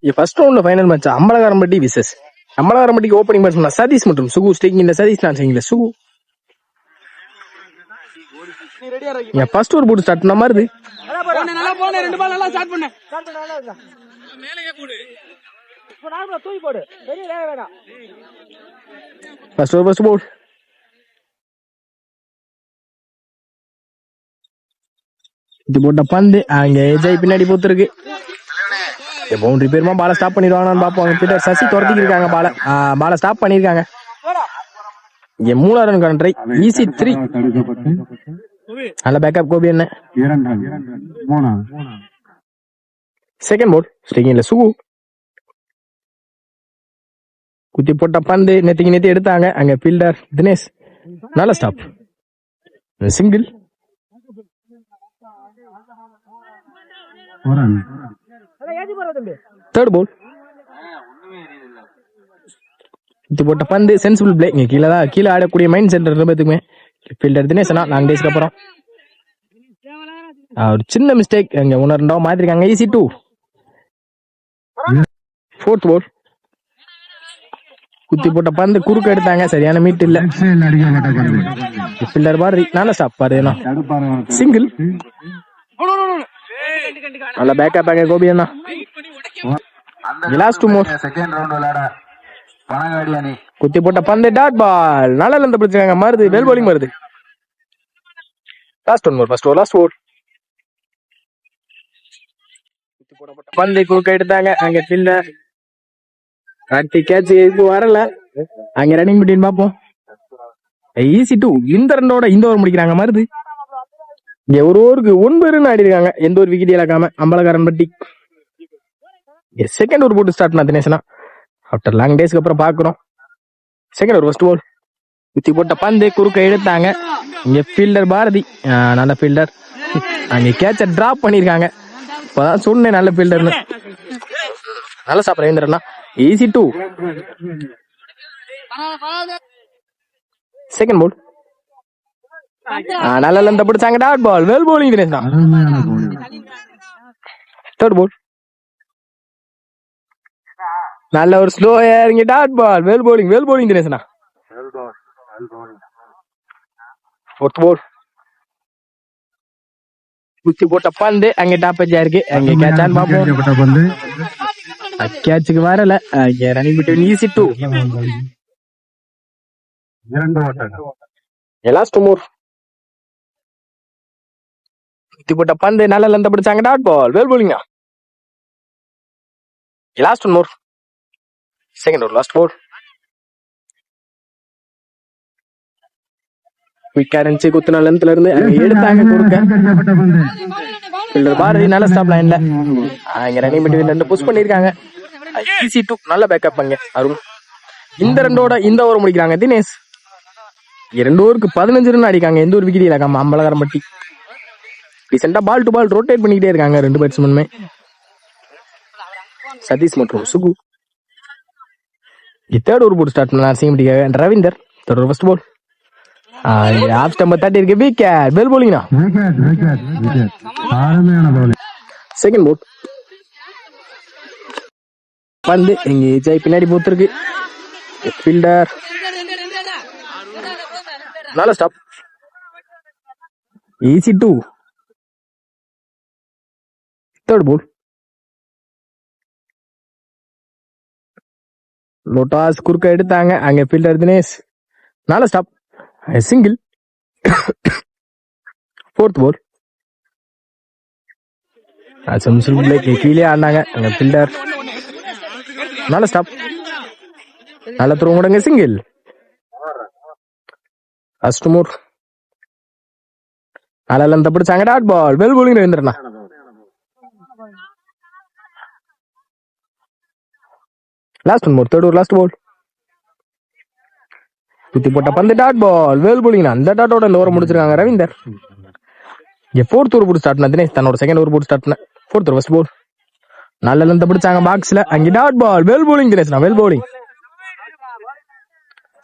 First ரவுண்ட்ல final match Ambalakarampatti விசஸ் அம்பலகாரம்பட்டிக்கு ஓப்பனிங் பேட்ஸ்மேன் சதீஷ் மற்றும் சுகு ஸ்டேக்கிங் சதீஷ் நான் செய்யல சுகு ஃபர்ஸ்ட் ஓவர் போட்டு ஸ்டார்ட் பண்ண மாதிரி ஃபர்ஸ்ட் ஓவர் ஃபர்ஸ்ட் போல் இது போட்ட பந்து அங்க ஏஜாய் பின்னாடி போத்துருக்கு பவுண்டரி பேருமா பால ஸ்டாப் பண்ணிடுவாங்கன்னு பாப்போம். கிட்ட சசி துரத்திக்கு இருக்காங்க பால ஸ்டாப் பண்ணிருக்காங்க. இங்க 3 ரன் கண்ட்ரை ஈஸி 3. நல்ல பேக்கப் கோபி என்ன செகண்ட் போல் ஸ்டேக்கிங்ல சுகு குத்தி போட்ட பந்து நெத்தி எடுத்தாங்க. அங்க ஃபீல்டர் தினேஷ் நல்ல ஸ்டாப் சிங்கிள். தேர்ட் பால் இது போட்ட பந்து சென்சிபிள் பிளே. இங்க கீழே ஆடக்கூடிய மைண்ட் செட் ரெண்டுமே ஃபீல்டர் தினேஷனா லாங் டேஸ்க்கு அப்புறம் ஒரு சின்ன மிஸ்டேக் அங்க 1-2 மாத்திருக்காங்க. ஈஸி 2. ஃபோர்த் பால் குத்தி போட்ட பந்து குறுக்க எடுத்தாங்க. சரியான மீட் இல்ல. ஃபீல்டர் பாரு நல்ல ஸ்டாப் பாரு சிங்கிள். நல்ல பேக்கப் ஆக கோபி அண்ணா. லாஸ்ட் 2 மோர் குத்தி போட்ட பந்து டாட் பால் நல்ல லெந்த் பிடிச்சாங்க. மாறுது வெல் பவுலிங் வருது. லாஸ்ட் 1 மோர் ஃபர்ஸ்ட் ஓவர் லாஸ்ட் ஓவர் குத்தி போட்ட பந்து குறுக்க எடுத்தாங்க. அங்க ஃபீல்டர் கார்த்திக் கேட்ச் இது வரல. அங்க ரன்னிங் பிட்வீன் பாப்போம். ஈஸி 2. இந்த ரன்னோட இந்த ஓவர் முடிக்கிறாங்க. மாறுது இங்க ஒரு ஓவருக்கு 9 ரன் ஆடி இருக்காங்க. எந்த ஒரு விக்கெட் இழக்காம அம்பலகாரன்பட்டி. செகண்ட் ஓவர் போட்டு ஸ்டார்ட் பண்ண தினேஷனா ஆஃப்டர் லாங் டேஸ்க்கு அப்புறம் பாக்குறோம். செகண்ட் ஓவர் ஃபர்ஸ்ட் பால் குத்தி போட்ட பந்து குறுக்க எடுத்தாங்க. இங்க ஃபீல்டர் பாரதி நல்ல ஃபீல்டர். அங்க கேட்ச டிராப் பண்ணிருக்காங்க. இப்பதான் சொன்னேன் நல்ல ஃபீல்டர்னு. நல்ல ஸ்டாப் ரவீந்திரனா. ஈஸி 2. செகண்ட் பால் நல்ல லெந்த் பிடிச்சாங்க. Dot ball well bowling Dinesh தான். தேர்ட் பால் நல்ல ஒரு ஸ்லோ இறங்கி டாட் பால் வெல் பவுலிங் தினேஷ்னா. ஃபோர்த் பால் குத்தி போட்ட பந்து அங்க டாப்பேஜா இருக்கு. அங்க கேட்சான்னு பாப்போம். கேட்சுக்கு வரல. அங்க running between easy 2. Last 2 more குத்தி போட்ட பந்து நல்ல லெந்த் பிடிச்சாங்க. டாட் பால் வெல் பவுலிங்கா. Last 1 more second over last ball குயிக்கா இருந்துச்சு. குத்துன லென்த்ல இருந்து எடுத்தாங்க கொடுக்க. பாரதி நல்ல ஸ்டாப் லைன்ல அங்க ரன்னிங் பிட்வீன் 2 புஷ் பண்ணிருக்காங்க. ஈஸி 2. நல்ல பேக்கப் அங்க அருண். இந்த ரெண்டோட இந்த ஓவர் முடிக்கிறாங்க தினேஷ். 2 ஓவருக்கு 15 ரன் அடிக்காங்க. எந்த ஒரு விக்கெட் இழக்காம அம்பலகாரம்பட்டி. ரீசெண்டா பால் டு பால் ரொட்டேட் பண்ணிக்கிட்டே இருக்காங்க 2 பேட்ஸ்மேனுமே சதீஷ் மற்றும் சுகு. தேர்ட் ஓவர் போட்டு ஸ்டார்ட் பண்ண சிஎம்டிக்காக Ravinder. Third over first ball off ஸ்டம்பை தட்டி இருக்கு. விக்கெட் வெல் பவுலிங்னா. செகண்ட் பால் பந்து இங்க ஜெய் பின்னாடி போத்திருக்கு. ஃபீல்டர் நல்ல ஸ்டாப் ஈஸி 2. தேர்ட் பால் லோட்டாஸ் குறுக்க எடுத்தாங்க. அங்க ஃபீல்டர் தினேஷ் நல்ல ஸ்டாப் சிங்கிள். ஃபோர்த் பால் கீழே ஆடினாங்க. அங்க ஃபீல்டர் நல்ல ஸ்டாப் நல்ல த்ரோ முடங்க சிங்கிள். ஃபர்ஸ்ட் மோர் நல்ல லெந்த் பிடிச்சாங்க. டாட் பால் வெல் பவுலிங் ரவீந்திரனா. Last 1 more third over last ball குத்தி போட்ட பந்து டாட் பால் வெல் பவுலிங். அந்த டாட்டோட இந்த ஓவர் முடிச்சிருக்காங்க ரவீந்தர். ஃபோர்த் ஓவர் போட்டு ஸ்டார்ட் பண்ண தினேஷ் தன்னோட செகண்ட் ஓவர் போட்டு ஸ்டார்ட் பண்ண. ஃபோர்த் ஓவர் ஃபர்ஸ்ட் பால் நல்ல லெந்த் பிடிச்சாங்க பாக்ஸ்ல. அங்க டாட் பால் வெல் பவுலிங் தினேஷ்னா வெல் பவுலிங்.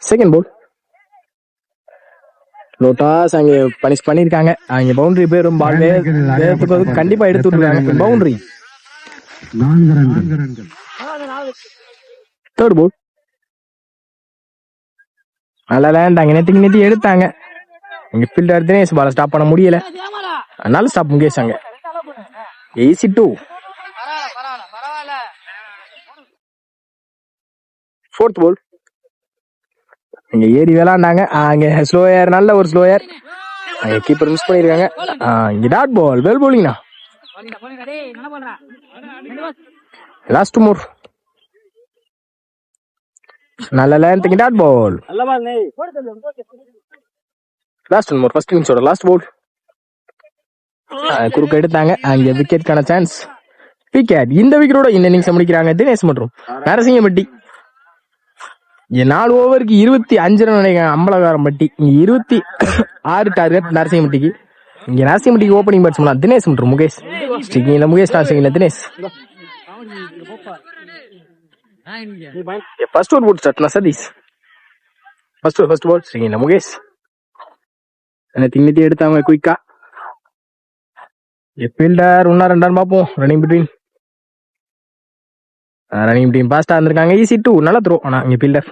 செகண்ட் பால் லோட்டாஸ் அங்க பனிஷ் பண்ணிருக்காங்க. அங்க பவுண்டரி பேரும் பால் கண்டிப்பா எடுத்து விட்டுருக்காங்க. பவுண்டரி தேர்ட் போல். நல்லா விளையாண்டாங்க, நேத்தி எடுத்தாங்க. இங்க ஃபீல்டர் தினேஷ் பால ஸ்டாப் பண்ண முடியல, அதனால ஸ்டாப் முகேஷ். அங்க ஈஸி 2. ஃபோர்த் போல். இங்க ஏறி விளையாண்டாங்க, அங்க ஸ்லோயர், நல்ல ஒரு ஸ்லோயர். அங்க கீப்பர் மிஸ் பண்ணிருக்காங்க. இங்க டாட் பால், வெல் போலிங்னா. லாஸ்ட் மோர், நல்ல land, dot ball. Last more, first இன்னிங்ஸோட லாஸ்ட் பால். குறுக்க எடுத்தாங்க, அங்க விக்கெட்கான சான்ஸ். விக்கெட். இந்த விக்கெட்டோட இந்த இன்னிங்ஸ் முடிக்கிறாங்க தினேஷ் மற்றும் நரசிங்கம்பட்டி. 4 ஓவருக்கு 25 ரன் நினைக்கிறாங்க அம்பலகாரம்பட்டி. இங்க 26 டார்கெட் நரசிங்கம்பட்டிக்கு. இங்க நரசிங்கம்பட்டிக்கு ஓப்பனிங் பேட்ஸ்மேன் தினேஷ் மற்றும் முகேஷ். ஸ்டிக்கிங்ல முகேஷ், நாசிங்ல தினேஷ். ஃபர்ஸ்ட் ஓவர் போட்டு ஸ்டார்ட் சதீஷ். ஃபர்ஸ்ட் பால் ஸ்டிக்கிங்ல முகேஷ். திங்கத்தி எடுத்தாங்க குயிக்கா. ஃபீல்டர் 1-2 ரன் பார்ப்போம். ரன்னிங் பிட்வீன் பாஸ்டா இருந்திருக்காங்க. ஈஸி 2, நல்ல த்ரோ. ஆனா இங்க ஃபீல்டர்.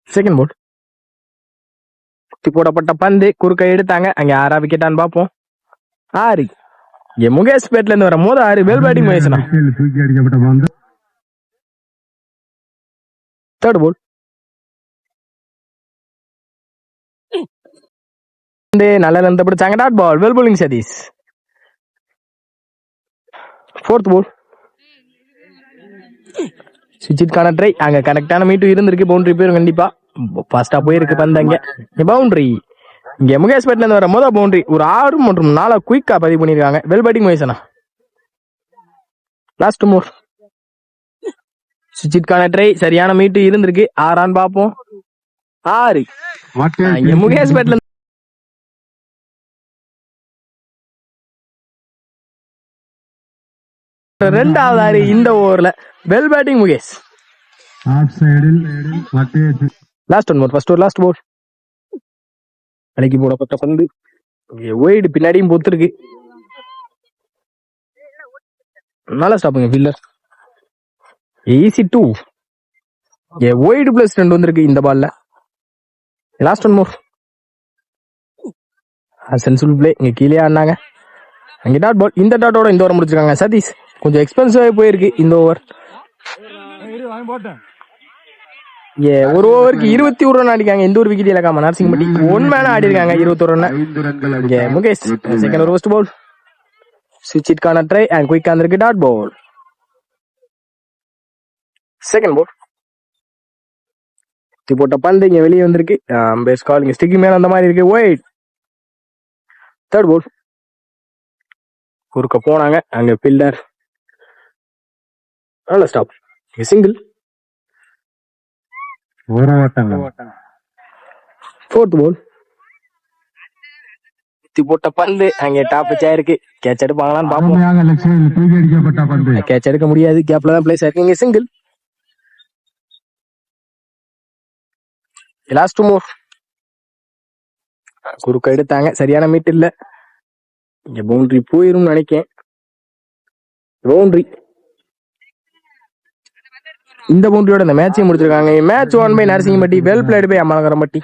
செகண்ட் போல், குத்தி போடப்பட்ட பந்து குறுக்க எடுத்தாங்க. அங்க 6 விக்கெட்டான்னு பார்ப்போம். 6. இங்க முகேஷ் பேட்ல இருந்து வர மோத 6 வெல் பேட்டிங் முயற்சினா. தேர்ட் போல், நல்ல லென்த் பிடிச்சாங்க, dot ball, well bowling Satish. Fourth ball, சுஜித்கான ட்ரை. அங்க கரெக்டான மீட்டு இருந்திருக்கு, பவுண்டரி போயிரும் கண்டிப்பா. ஃபாஸ்டா போயிருக்கு பந்து. அங்க பவுண்டரி. இங்க முகேஷ் பேட்ல இருந்து வர மொதல் பவுண்டரி. ஒரு 6 மற்றும் 4 குயிக்கா பதிவு பண்ணிருக்காங்க. வெல் பேட்டிங் முயற்சினா. லாஸ்ட் மோர், சுஜித்கான ட்ரை, சரியான மீட்டு இருந்திருக்கு. 6 பார்ப்போம். 6. இங்க முகேஷ் பேட்ல 2வது 6 இந்த ஓவர்ல. Well batting Mukesh. Last one more, first over last ball. அலைக்கு போடப்பட்ட பந்து ஒயிடு பின்னாடியும் பொத்துருக்கு. நல்லா ஸ்டாப்புங்க ஃபீல்டர். ஈஸி 2. ஒயிடு பிளஸ் 2 வந்திருக்கு இந்த பால்ல. Last one more, sensible play. இங்க கீழே ஆடினாங்க. அங்க டாட் பால். இந்த டாட்டோட இந்த ஓவர் முடிச்சிருக்காங்க சதீஷ். கொஞ்சம் எக்ஸ்பென்சிவாக போயிருக்கு இந்த ஓவர். ஒரு ஓவருக்கு 21 ரன் அடிக்காங்க. இந்த ஒரு விக்கெட் இழக்காம நரசிங்கம்பட்டி 1 மேன ஆடி இருக்காங்க 21 run. Mukesh second over first ball. சுவிட்சிற்கான ட்ரை அண்ட் குயிக்கா இருந்திருக்கு, டாட் பால். செகண்ட் பால், போட்ட பந்து இங்க வெளியே வந்திருக்கு. பேஸ் கால். இங்க ஸ்டிக்கி மேல அந்த மாதிரி இருக்கு, ஒயிட். தேர்ட் பால், குறுக்க போனாங்க. அங்க ஃபீல்டர் நல்ல ஸ்டாப். சிங்கிள். ஃபோர்த் பால், போட்ட பந்து அங்க டாப் இருக்கு. கேட்ச் எடுப்பாங்களான்னு பாப்போம். கேட்ச் எடுக்க முடியாது, கேப்ல தான் பிளேஸ் ஆயிருக்கு. இங்க சிங்கிள். லாஸ்ட் மோர், குறுக்க எடுத்தாங்க, சரியான மீட் இல்ல. இங்க பவுண்டரி போயிரும் நினைக்கேன். பவுண்டரி. இந்த பவுண்டரியோட இந்த மேட்சையும் முடிச்சிருக்காங்க. Match 1 by Narasingampatti, well played by அமலகரம்பட்டி.